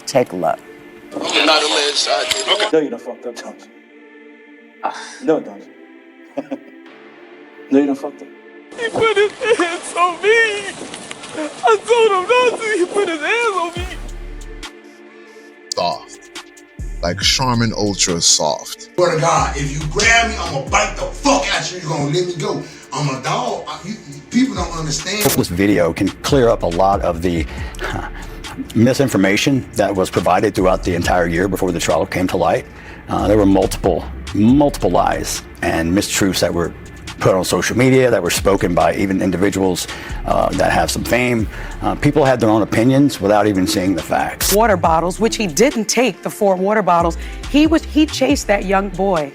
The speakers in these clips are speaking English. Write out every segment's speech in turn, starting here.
Take a look. You're not a list. Okay. No, you done fucked up, don't you? No, don't you? No, you done fucked up. He put his hands on me. I told him not to. He put his hands on me. Soft. Like Charmin Ultra soft. Swear to God, if you grab me, I'm gonna bite the fuck out you. You're gonna let me go. I'm a dog. People don't understand. This video can clear up a lot of the misinformation that was provided throughout the entire year before the trial came to light. There were multiple lies and mistruths that were put on social media, that were spoken by even individuals that have some fame. People had their own opinions without even seeing the facts. Water bottles, which he didn't take, the 4 water bottles. He chased that young boy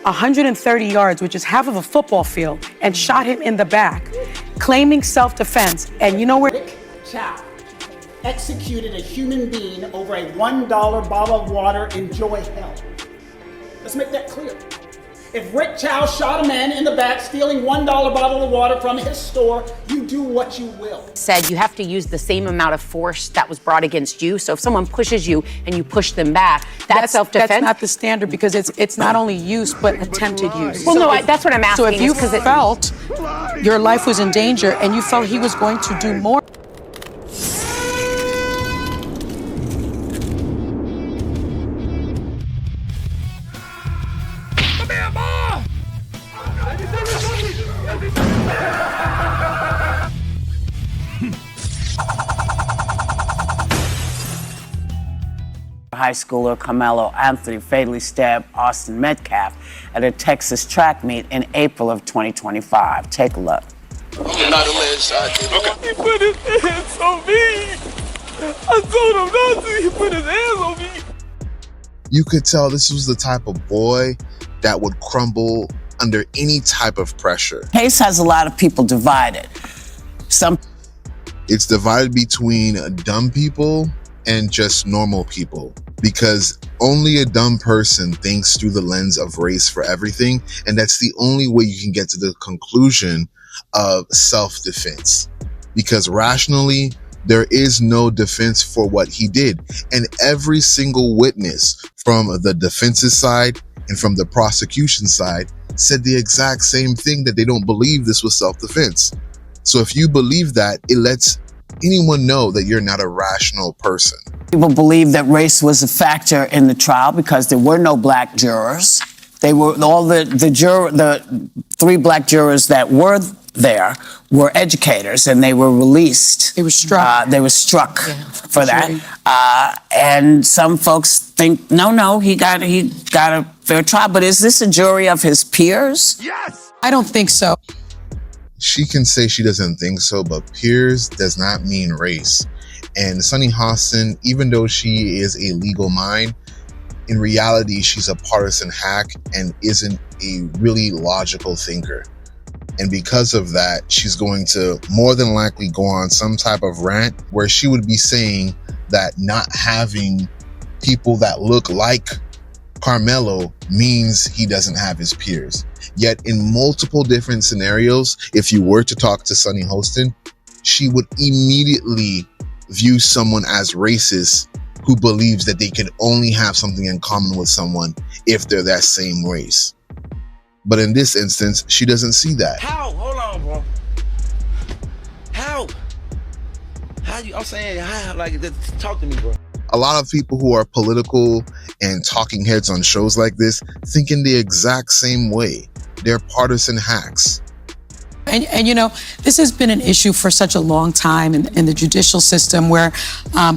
130 yards, which is half of a football field, and shot him in the back, claiming self-defense. And you know where? Rick Chow executed a human being over a $1 bottle of water. Enjoy hell. Let's make that clear. If Rick Chow shot a man in the back stealing $1 bottle of water from his store, you do what you will. Said you have to use the same amount of force that was brought against you. So if someone pushes you and you push them back, that's self-defense? That's not the standard, because it's not only use, but attempted use. Well, no, that's what I'm asking. So if you felt your life was in danger and you felt he was going to do more. High schooler Karmelo Anthony fatally stabbed Austin Metcalf at a Texas track meet in April of 2025. Take a look. You're not a list. Okay. He put his hands on me. I told him not to. He put his hands on me. You could tell this was the type of boy that would crumble under any type of pressure. Case has a lot of people divided. It's divided between dumb people and just normal people, because only a dumb person thinks through the lens of race for everything, and that's the only way you can get to the conclusion of self-defense, because rationally there is no defense for what he did. And every single witness from the defense's side and from the prosecution side said the exact same thing, that they don't believe this was self-defense. So if you believe that, it lets anyone know that you're not a rational person. People believe that race was a factor in the trial because there were no black jurors. They were all the 3 black jurors that were there were educators, and they were released. They were struck. For that. And some folks think, no, he got a fair trial. But is this a jury of his peers? Yes. I don't think so. She can say she doesn't think so, but peers does not mean race. And Sunny Hostin, even though she is a legal mind, in reality, she's a partisan hack and isn't a really logical thinker. And because of that, she's going to more than likely go on some type of rant where she would be saying that not having people that look like Karmelo means he doesn't have his peers. Yet in multiple different scenarios, if you were to talk to Sunny Hostin, she would immediately view someone as racist who believes that they can only have something in common with someone if they're that same race. But in this instance, she doesn't see that. How? Hold on, bro. How? I'm saying, how? Like, talk to me, bro. A lot of people who are political and talking heads on shows like this think in the exact same way. They're partisan hacks. And you know, this has been an issue for such a long time in the judicial system, where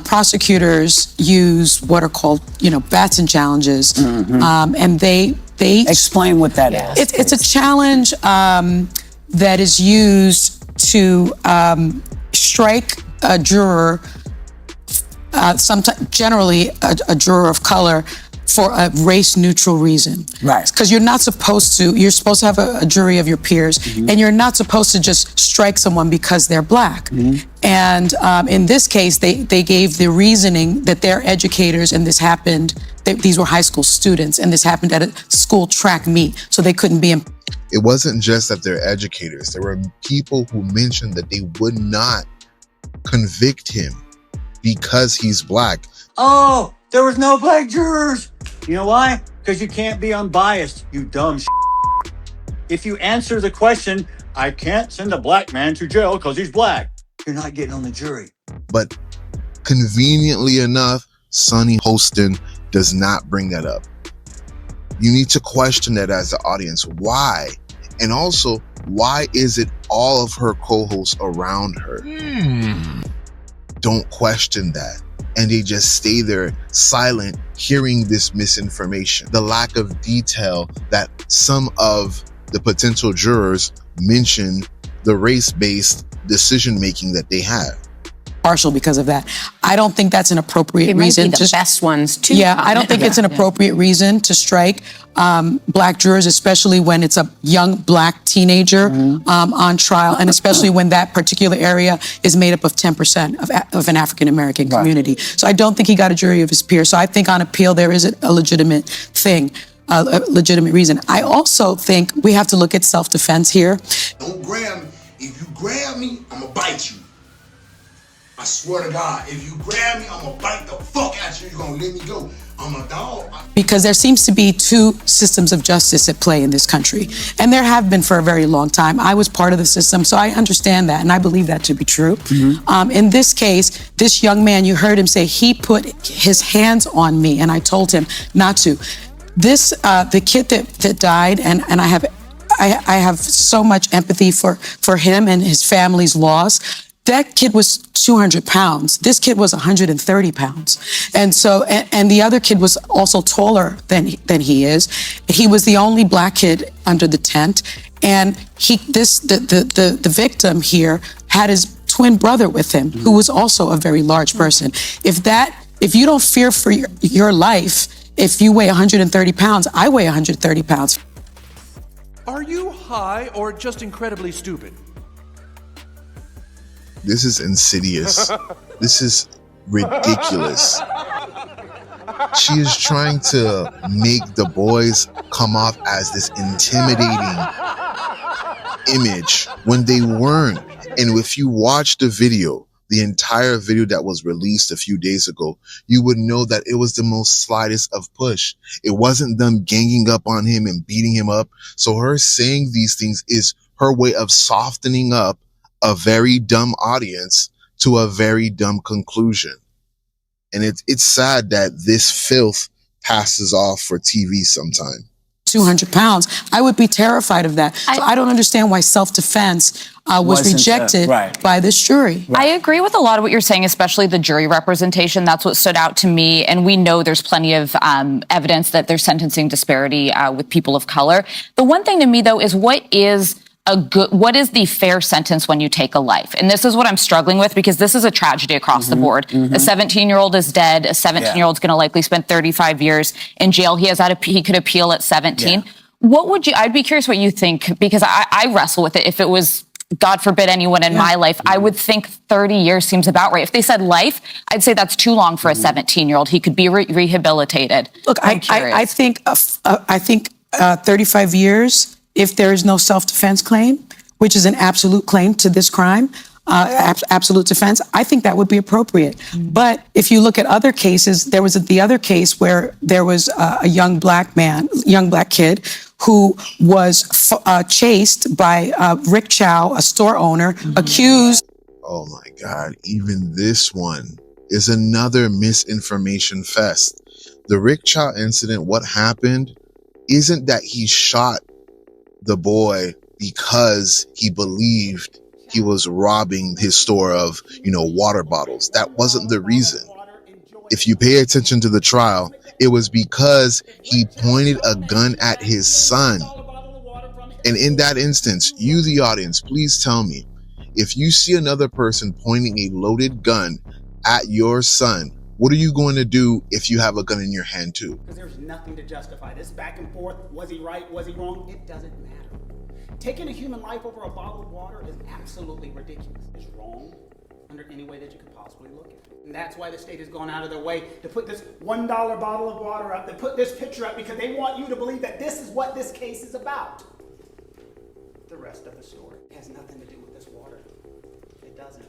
prosecutors use what are called, Batson challenges, and they explain what that is. It's a challenge that is used to strike a juror, generally a juror of color, for a race-neutral reason. Right. Because you're supposed to have a jury of your peers, and you're not supposed to just strike someone because they're black. And in this case, they gave the reasoning that they're educators, and this happened, these were high school students, and this happened at a school track meet, so they couldn't be in. It wasn't just that they're educators. There were people who mentioned that they would not convict him because he's black. Oh, there was no black jurors. You know why? Because you can't be unbiased, you dumb If you answer the question, I can't send a black man to jail because he's black, you're not getting on the jury. But conveniently enough, Sonny Hostin does not bring that up. You need to question that as the audience. Why? And also, why is it all of her co-hosts around her don't question that? And they just stay there silent, hearing this misinformation. The lack of detail that some of the potential jurors mention, the race-based decision-making that they have. Partial because of that. I don't think that's an appropriate They might reason be the best ones too. Yeah, I don't think it's an appropriate reason to strike black jurors, especially when it's a young black teenager on trial, and especially when that particular area is made up of 10% of an African-American community. So I don't think he got a jury of his peers. So I think on appeal there is a legitimate thing, a legitimate reason. I also think we have to look at self-defense here. Don't grab me. If you grab me, I'm gonna bite you. I swear to God, if you grab me, I'm gonna bite the fuck out you. You're gonna let me go. I'm a dog. Because there seems to be two systems of justice at play in this country. And there have been for a very long time. I was part of the system, so I understand that, and I believe that to be true. In this case, this young man, you heard him say, he put his hands on me, and I told him not to. This, the kid that died, and I have so much empathy for him and his family's loss. That kid was 200 pounds. This kid was 130 pounds. And so, and the other kid was also taller than he is. He was the only black kid under the tent. And the victim here had his twin brother with him, who was also a very large person. If you don't fear for your life, if you weigh 130 pounds, I weigh 130 pounds. Are you high or just incredibly stupid? This is insidious. This is ridiculous. She is trying to make the boys come off as this intimidating image when they weren't. And if you watch the video, the entire video that was released a few days ago, you would know that it was the most slightest of push. It wasn't them ganging up on him and beating him up. So her saying these things is her way of softening up a very dumb audience to a very dumb conclusion. And it's sad that this filth passes off for TV sometime. 200 pounds. I would be terrified of that. So I don't understand why self-defense was rejected by this jury. I agree with a lot of what you're saying, especially the jury representation. That's what stood out to me. And we know there's plenty of evidence that there's sentencing disparity with people of color. The one thing to me, though, is what is the fair sentence when you take a life? And this is what I'm struggling with, because this is a tragedy across the board. A 17-year-old is dead. A 17-year-old's going to likely spend 35 years in jail. He could appeal at 17. What would you, I'd be curious what you think, because I wrestle with it. If it was, God forbid, anyone in my life, I would think 30 years seems about right. If they said life, I'd say that's too long for a 17-year-old. He could be rehabilitated. Look, I think 35 years, if there is no self-defense claim, which is an absolute claim to this crime, absolute defense, I think that would be appropriate. But if you look at other cases, there was the other case where there was a young black kid who was chased by Rick Chow, a store owner, accused. Oh my God, even this one is another misinformation fest. The Rick Chow incident, what happened isn't that he shot the boy because he believed he was robbing his store of, water bottles. That wasn't the reason. If you pay attention to the trial, it was because he pointed a gun at his son. And in that instance, you, the audience, please tell me, if you see another person pointing a loaded gun at your son, what are you going to do if you have a gun in your hand too? Because there's nothing to justify this back and forth. Was he right? Was he wrong? It doesn't matter. Taking a human life over a bottle of water is absolutely ridiculous. It's wrong under any way that you could possibly look at it. And that's why the state has gone out of their way to put this $1 bottle of water up, to put this picture up, because they want you to believe that this is what this case is about. The rest of the story has nothing to do with this water. It doesn't.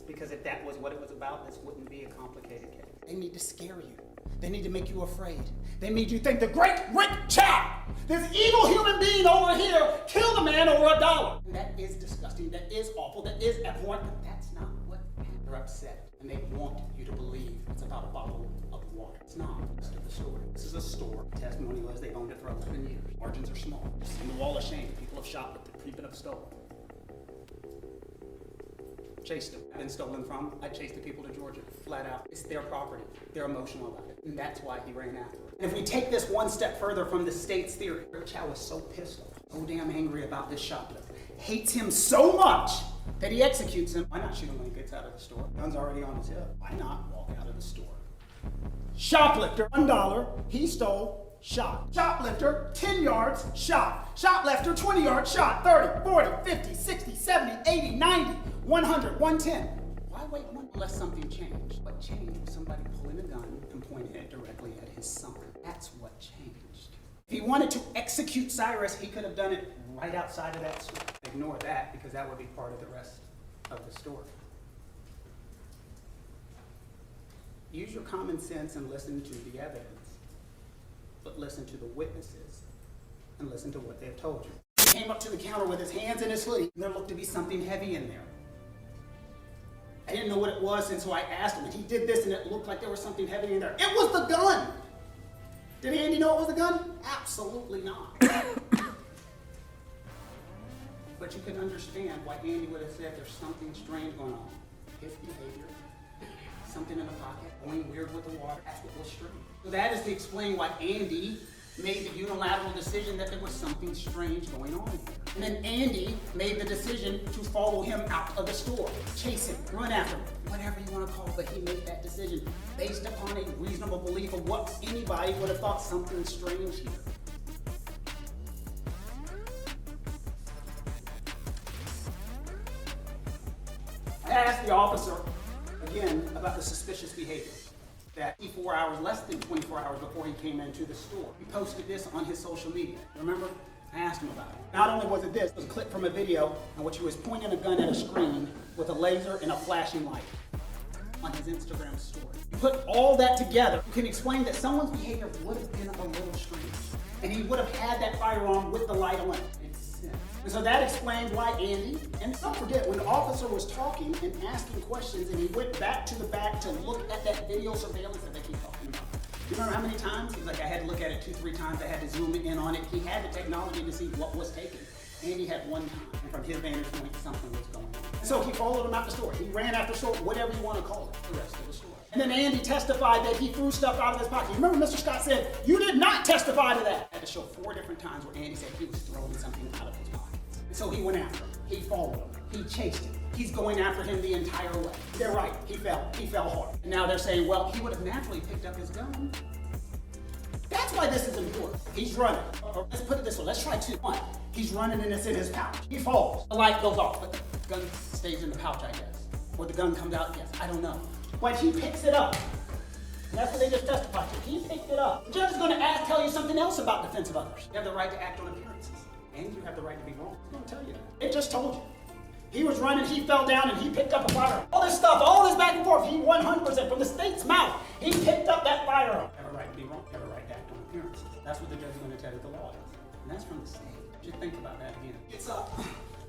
Because if that was what it was about, this wouldn't be a complicated case. They need to scare you. They need to make you afraid. They made you think the great Rick Chow, this evil human being over here, killed a man over $1. And that is disgusting, that is awful, that is abhorrent, but that's not what they're upset. And they want you to believe it's about a bottle of water. It's not. It's the story. This is a store. Testimony was they've owned it for 11 years. Margins are small. Just in the wall of shame. People have shoplifted, people have stolen. Chased them. I've been stolen from. I chased the people to Georgia, flat out. It's their property. They're emotional about it. And that's why he ran after it. And if we take this one step further from the state's theory, Rick Chow is so pissed off, so damn angry about this shoplifter, hates him so much that he executes him. Why not shoot him when he gets out of the store? Gun's already on his hip. Why not walk out of the store? Shoplifter, $1, he stole, shot. Shoplifter, 10 yards, shot. Shoplifter, 20 yards, shot. 30, 40, 50, 60, 70, 80, 90, 100, 110. Why wait one unless something changed? What changed was somebody pulling a gun and pointing it directly at his son. That's what changed. If he wanted to execute Cyrus, he could have done it right outside of that store. Ignore that because that would be part of the rest of the story. Use your common sense and listen to the evidence, but listen to the witnesses and listen to what they've told you. He came up to the counter with his hands in his hoodie, and there looked to be something heavy in there. I didn't know what it was, and so I asked him, and he did this, and it looked like there was something heavy in there. It was the gun! Did Andy know it was the gun? Absolutely not. But you can understand why Andy would have said there's something strange going on. His behavior, something in the pocket, going weird with the water, that's what was strange. So that is to explain why Andy made the unilateral decision that there was something strange going on here. And then Andy made the decision to follow him out of the store, chase him, run after him, whatever you want to call it, but he made that decision based upon a reasonable belief of what anybody would have thought something strange here. I asked the officer, again, about the suspicious behavior. That 24 hours, less than 24 hours before he came into the store. He posted this on his social media. Remember? I asked him about it. Not only was it this, it was a clip from a video in which he was pointing a gun at a screen with a laser and a flashing light on his Instagram story. You put all that together, you can explain that someone's behavior would have been a little strange. And he would have had that firearm with the light on. And so that explained why Andy, and don't forget, when the officer was talking and asking questions and he went back to the back to look at that video surveillance that they keep talking about. You remember how many times? He's like, I had to look at it 2-3 times, I had to zoom in on it. He had the technology to see what was taken. Andy had one time, and from his vantage point, something was going on. So he followed him out the store. He ran after the store, whatever you want to call it, the rest of the store. And then Andy testified that he threw stuff out of his pocket. You remember Mr. Scott said, you did not testify to that. I had to show 4 different times where Andy said he was throwing something out of his pocket. So he went after him, he followed him, he chased him. He's going after him the entire way. They're right, he fell hard. And now they're saying, well, he would have naturally picked up his gun. That's why this is important. He's running. Or let's put it this way, let's try 2. 1, he's running and it's in his pouch. He falls, the light goes off, but the gun stays in the pouch, I guess. Or the gun comes out, yes, I don't know. But he picks it up. And that's what they just testified to. He picked it up. The judge is going to tell you something else about defense of others. You have the right to act on appearances. And you have the right to be wrong. It's going to tell you that. It just told you. He was running, he fell down, and he picked up a firearm. All this stuff, all this back and forth, he 100% from the state's mouth, he picked up that firearm. You have a right to be wrong. You have a right to act on appearances. That's what the judge is going to tell you the law is. And that's from the state. You should think about that again. It's a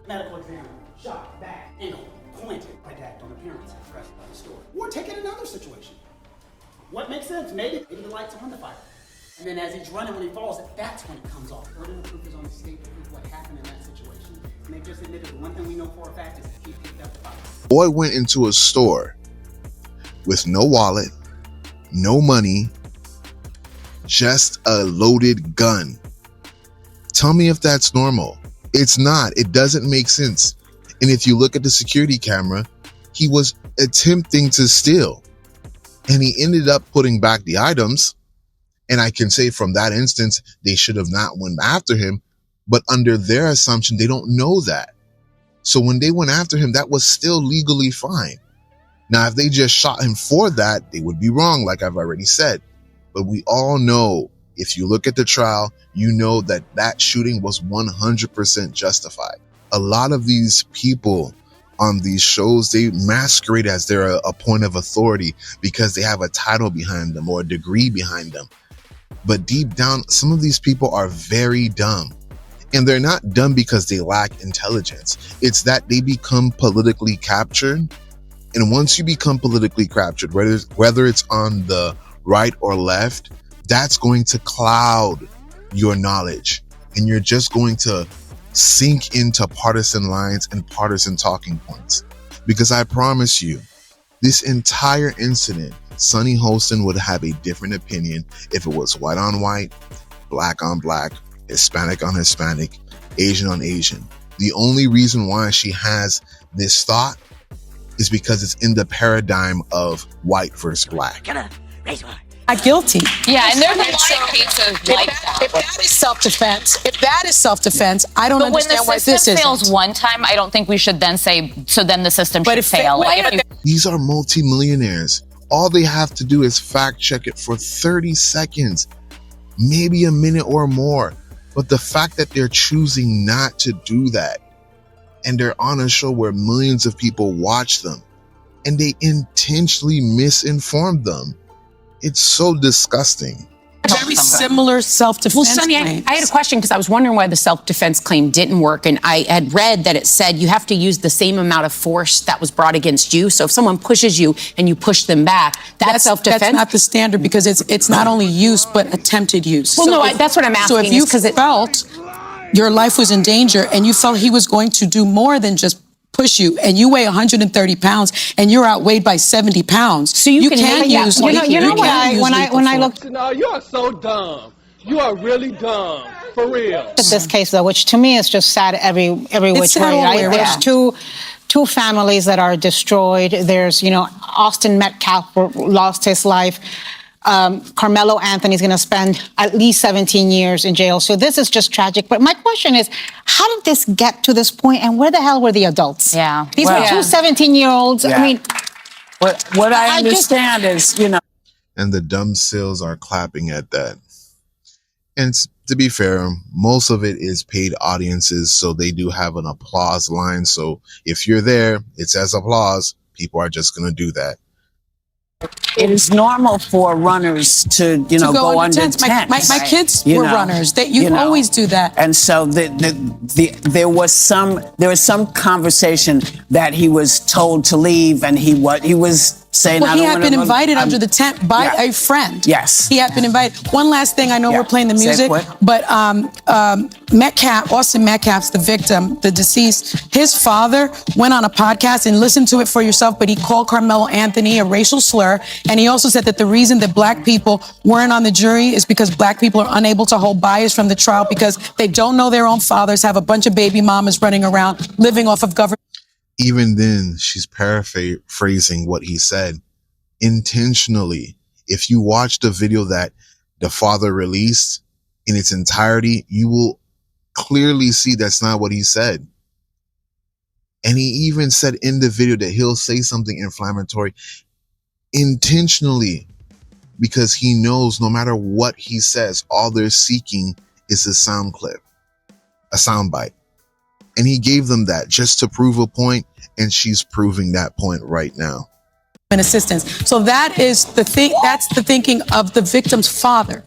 medical examiner, shot, back, ankle, pointed, right to act on appearances. Rest of the story. Or take it another situation. What makes sense? Maybe the light's on the fire. And then as he's running, when he falls, that's when it comes off. Burden of proof is on the state to prove what happened in that situation. And they just admitted one thing we know for a fact is that he picked up the fire. Boy went into a store with no wallet, no money, just a loaded gun. Tell me if that's normal. It's not. It doesn't make sense. And if you look at the security camera, he was attempting to steal. And he ended up putting back the items. And I can say from that instance, they should have not went after him. But under their assumption, they don't know that. So when they went after him, that was still legally fine. Now, if they just shot him for that, they would be wrong, like I've already said. But we all know, if you look at the trial, you know that that shooting was 100% justified. A lot of these people on these shows, they masquerade as they're a point of authority because they have a title behind them or a degree behind them. But deep down, some of these people are very dumb. And they're not dumb because they lack intelligence. It's that they become politically captured. And once you become politically captured, whether it's on the right or left, that's going to cloud your knowledge. And you're just going to sink into partisan lines and partisan talking points. Because I promise you, this entire incident, Sonny Hostin would have a different opinion if it was white on white, black on black, Hispanic on Hispanic, Asian on Asian. The only reason why she has this thought is because it's in the paradigm of white versus black. Not guilty. Yeah, and there's a lot of cases like that. If that is self-defense, I don't But when understand the why system this fails isn't. one time, I don't think we should then say, so then the system But should if fail. These are multimillionaires. All they have to do is fact check it for 30 seconds, maybe a minute or more. But the fact that they're choosing not to do that, and they're on a show where millions of people watch them, and they intentionally misinform them, it's so disgusting. Very similar self-defense Well, Sonny, claims. I had a question because I was wondering why the self-defense claim didn't work, and I had read that it said you have to use the same amount of force that was brought against you. So if someone pushes you and you push them back, that's self-defense. That's not the standard because it's not only use but attempted use. Well, no, that's what I'm asking. So if you felt your life was in danger and you felt he was going to do more than just push you, and you weigh 130 pounds and you're outweighed by 70 pounds, so you can use. You know what? When I look. No, you are so dumb. You are really dumb. For real. At this case, though, which to me is just sad every which sad way, all the right? way There's around. two families that are destroyed. There's, Austin Metcalf lost his life. Karmelo Anthony is going to spend at least 17 years in jail. So this is just tragic. But my question is, how did this get to this point, and where the hell were the adults? Yeah. These were two 17-year-olds. Yeah. I mean, what I understand is, And the dumb sills are clapping at that. And to be fair, most of it is paid audiences, so they do have an applause line. So if you're there, it says applause. People are just going to do that. it is normal for runners to go under tents. My kids were runners. You always do that. And so there was some conversation that he was told to leave, and he was saying, Well, he had been invited under the tent by a friend. Yes. He had been invited. One last thing, I know we're playing the music, what? but Metcalf, Austin Metcalf's the victim, the deceased, his father went on a podcast, and listen to it for yourself, but he called Karmelo Anthony a racial slur, and he also said that the reason that black people weren't on the jury is because black people are unable to hold bias from the trial because they don't know their own fathers, have a bunch of baby mamas running around, living off of government. Even then, she's paraphrasing what he said intentionally. If you watch the video that the father released in its entirety, you will clearly see that's not what he said. And he even said in the video that he'll say something inflammatory intentionally because he knows no matter what he says, all they're seeking is a sound clip, a sound bite. And he gave them that just to prove a point, and she's proving that point right now. And assistance. So that is the thing. That's the thinking of the victim's father.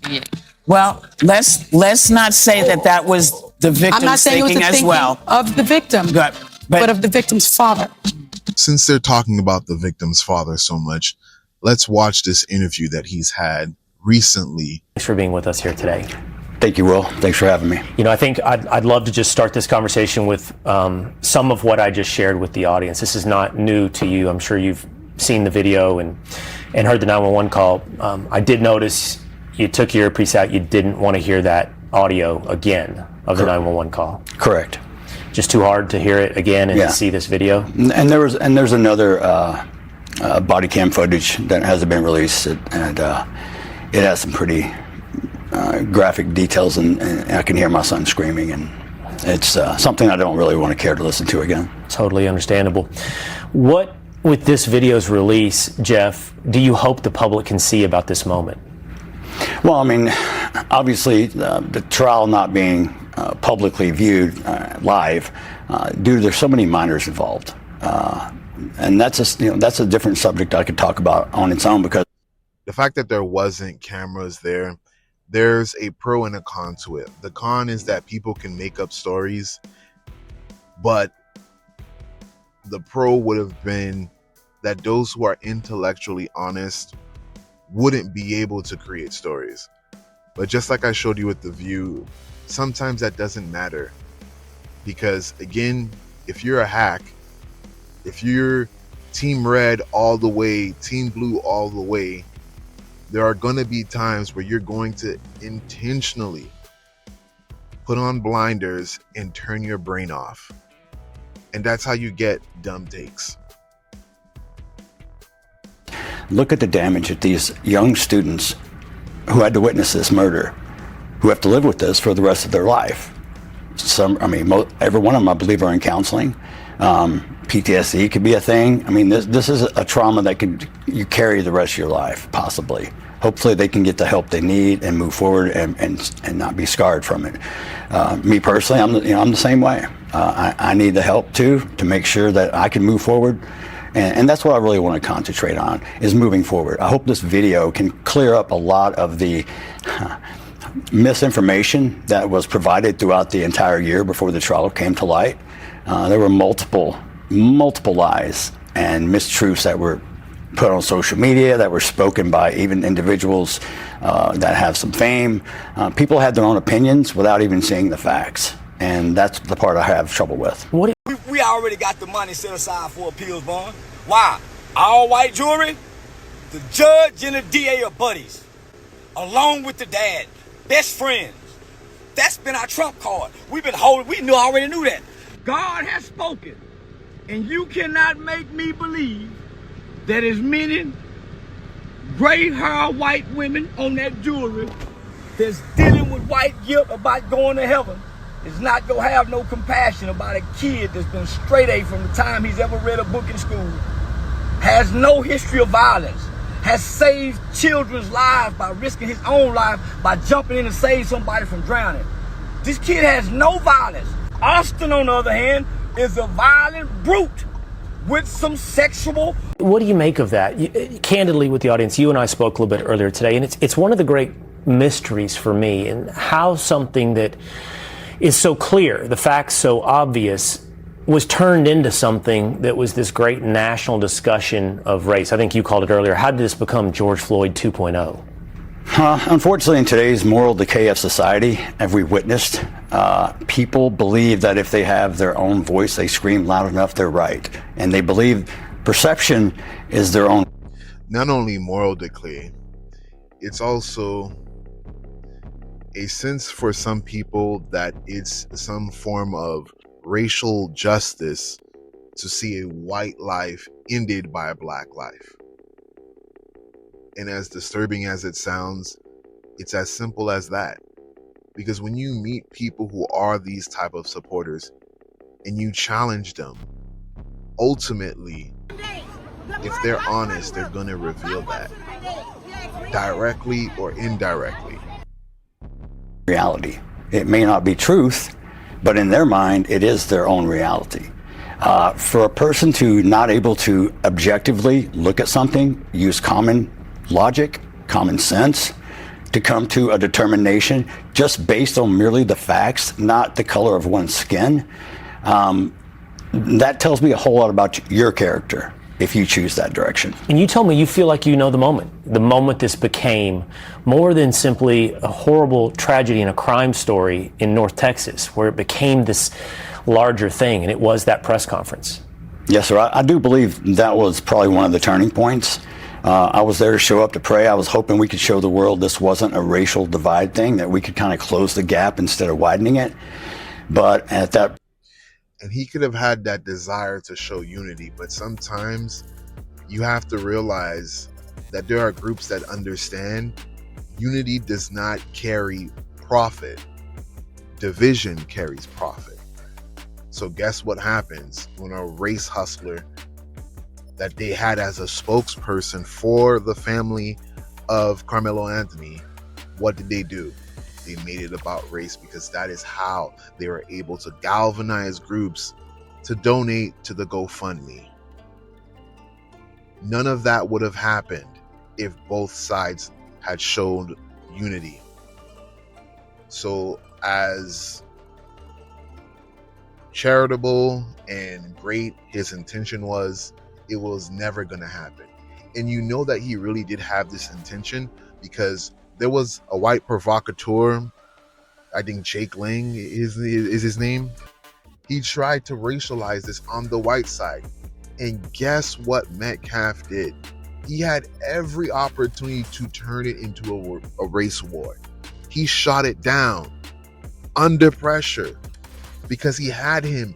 Well, let's not say that was the victim's I'm not saying it was thinking the as thinking well. of the victim, but of the victim's father. Since they're talking about the victim's father so much, let's watch this interview that he's had recently. Thanks for being with us here today. Thank you, Will. Thanks for having me. I think I'd love to just start this conversation with some of what I just shared with the audience. This is not new to you. I'm sure you've seen the video and heard the 911 call. I did notice you took your earpiece out. You didn't want to hear that audio again of the 911 call. Correct. Just too hard to hear it again and to see this video. And there's another body cam footage that hasn't been released, and it has some pretty graphic details, and I can hear my son screaming, and it's something I don't really want to care to listen to again. Totally understandable. What, with this video's release, Jeff, do you hope the public can see about this moment? Well, I mean, obviously, the trial not being publicly viewed live, due to there's so many minors involved. And that's a different subject I could talk about on its own, because the fact that there wasn't cameras there, there's a pro and a con to it. The con is that people can make up stories, but the pro would have been that those who are intellectually honest wouldn't be able to create stories. But just like I showed you with The View, sometimes that doesn't matter. Because again, if you're a hack, if you're team red all the way, team blue all the way, there are going to be times where you're going to intentionally put on blinders and turn your brain off. And that's how you get dumb takes. Look at the damage that these young students who had to witness this murder, who have to live with this for the rest of their life. Every one of them, I believe, are in counseling. PTSD could be a thing. I mean, this is a trauma that you carry the rest of your life, possibly. Hopefully they can get the help they need and move forward and not be scarred from it. Me personally, I'm the same way. I need the help too, to make sure that I can move forward. And that's what I really want to concentrate on, is moving forward. I hope this video can clear up a lot of the misinformation that was provided throughout the entire year before the trial came to light. There were multiple lies and mistruths that were put on social media, that were spoken by even individuals that have some fame. People had their own opinions without even seeing the facts. And that's the part I have trouble with. We already got the money set aside for appeals bond. Why? All white jury, the judge and the DA are buddies, along with the dad, best friends. That's been our trump card. We already knew that. God has spoken, and you cannot make me believe that as many gray-haired white women on that jury that's dealing with white guilt about going to heaven is not gonna have no compassion about a kid that's been straight A from the time he's ever read a book in school, has no history of violence, has saved children's lives by risking his own life by jumping in to save somebody from drowning. This kid has no violence. Austin, on the other hand, is a violent brute with some sexual. What do you make of that? Candidly, with the audience, you and I spoke a little bit earlier today, and it's one of the great mysteries for me, and how something that is so clear, the facts so obvious, was turned into something that was this great national discussion of race. I think you called it earlier. How did this become George Floyd 2.0? Unfortunately, in today's moral decay of society, as we witnessed, people believe that if they have their own voice, they scream loud enough, they're right. And they believe perception is their own. Not only moral decay, it's also a sense for some people that it's some form of racial justice to see a white life ended by a black life. And as disturbing as it sounds, it's as simple as that. Because when you meet people who are these type of supporters and you challenge them, ultimately, if they're honest, they're going to reveal that, directly or indirectly. Reality. It may not be truth, but in their mind, it is their own reality. For a person to not able to objectively look at something, use common logic, common sense, to come to a determination just based on merely the facts, not the color of one's skin, that tells me a whole lot about your character if you choose that direction. And you told me you feel like you know the moment this became more than simply a horrible tragedy and a crime story in North Texas, where it became this larger thing, and it was that press conference. Yes, sir. I do believe that was probably one of the turning points. I was there to show up to pray. I was hoping we could show the world this wasn't a racial divide thing, that we could kind of close the gap instead of widening it. But at that... And he could have had that desire to show unity, but sometimes you have to realize that there are groups that understand unity does not carry profit. Division carries profit. So guess what happens when a race hustler that they had as a spokesperson for the family of Karmelo Anthony, what did they do? They made it about race, because that is how they were able to galvanize groups to donate to the GoFundMe. None of that would have happened if both sides had shown unity. So as charitable and great his intention was, it was never going to happen. And you know that he really did have this intention because there was a white provocateur, I think Jake Lang is his name. He tried to racialize this on the white side. And guess what Metcalf did? He had every opportunity to turn it into a race war. He shot it down under pressure because he had him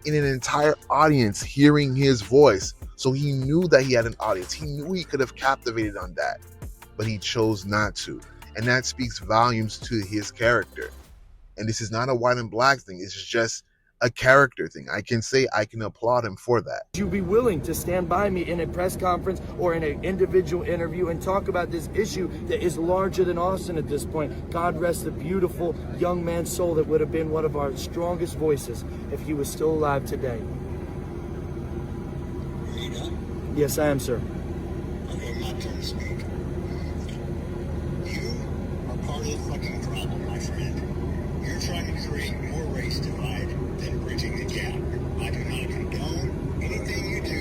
in an entire audience hearing his voice. So he knew that he had an audience. He knew he could have captivated on that, but he chose not to. And that speaks volumes to his character. And this is not a white and black thing. It's just a character thing. I can applaud him for that. Would you be willing to stand by me in a press conference or in an individual interview and talk about this issue that is larger than Austin at this point? God rest the beautiful young man's soul that would have been one of our strongest voices if he was still alive today. Yes, I am, sir. Okay, I'm not trying to speak. You are part of the fucking problem, my friend. You're trying to create more race divide than bridging the gap. I do not condone anything you do.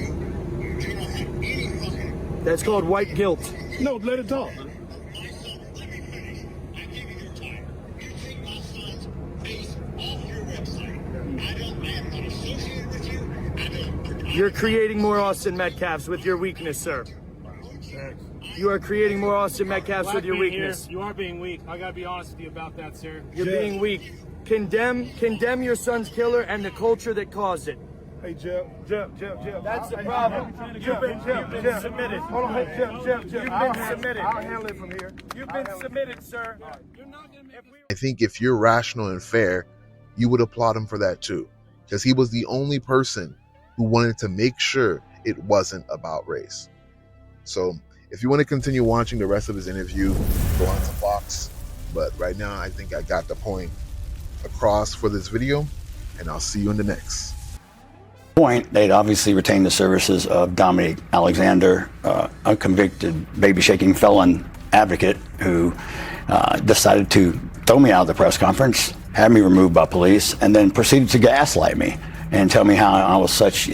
You do not have any fucking... That's called white guilt. No, let it talk. My son, let me finish. I give you your time. You take my son's face off your website. I am not associated with you. You're creating more Austin Metcalfs with your weakness, sir. You are creating more Austin Metcalfs with your weakness. You are being weak. I gotta be honest with you about that, sir. You're being weak. Condemn your son's killer and the culture that caused it. Hey, Jeff. That's the problem. You've been submitted. Hold on, Jeff. You've been submitted. I'll handle it from here. You've been submitted, sir. I think if you're rational and fair, you would applaud him for that too. Because he was the only person who wanted to make sure it wasn't about race. So if you want to continue watching the rest of his interview, go on to Fox. But right now, I think I got the point across for this video, and I'll see you in the next. Point, they'd obviously retained the services of Dominic Alexander, a convicted baby-shaking felon advocate who decided to throw me out of the press conference, had me removed by police, and then proceeded to gaslight me and tell me how I was such,